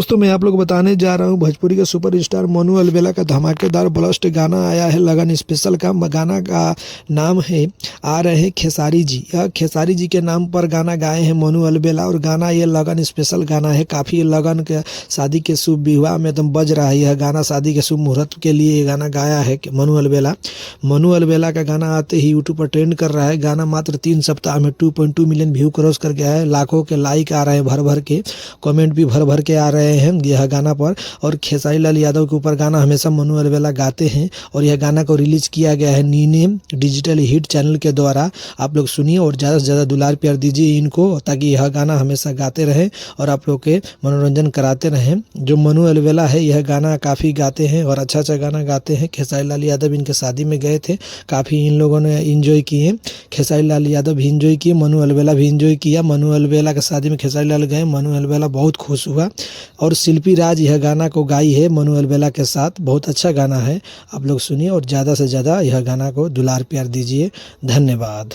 दोस्तों मैं आप लोग बताने जा रहा हूँ भोजपुरी के सुपरस्टार मनु अलवेला का धमाकेदार ब्लास्ट गाना आया है लगन स्पेशल का। गाना का नाम है आ रहे हैं खेसारी जी। यह खेसारी जी के नाम पर गाना गाए हैं मनु अलवेला और गाना ये लगन स्पेशल गाना है। काफ़ी लगन के शादी के शुभ विवाह में एकदम बज रहा है यह गाना। शादी के शुभ मुहूर्त के लिए ये गाना गाया है मनु अलवेला। मनु अलवेला का गाना आते ही यूट्यूब पर ट्रेंड कर रहा है। गाना मात्र 3 सप्ताह में 2.2 मिलियन व्यू क्रॉस कर गया है। लाखों के लाइक आ रहे हैं भर भर के, कमेंट भी भर भर के आ रहे हैं यह गाना पर। और खेसारी लाल यादव के ऊपर गाना हमेशा मनु अलवेला गाते हैं और यह गाना को रिलीज किया गया है नीनेम डिजिटल हिट चैनल के द्वारा। आप लोग सुनिए और ज़्यादा से ज़्यादा दुलार प्यार दीजिए इनको, ताकि यह गाना हमेशा गाते रहें और आप लोग के मनोरंजन कराते रहें। जो मनु अलवेला है यह गाना काफ़ी गाते हैं और अच्छा अच्छा गाना गाते हैं। खेसारी लाल यादव इनके शादी में गए थे, काफ़ी इन लोगों ने इंजॉय किए। खेसारी लाल यादव भी इंजॉय किए, मनु अलवेला भी इंजॉय किया। मनु अलवेला के शादी में खेसारी लाल गए, मनु अलवेला बहुत खुश हुआ। और शिल्पी राज यह गाना को गाई है मनु अलवेला के साथ। बहुत अच्छा गाना है, आप लोग सुनिए और ज़्यादा से ज़्यादा यह गाना को दुलार प्यार दीजिए। धन्यवाद।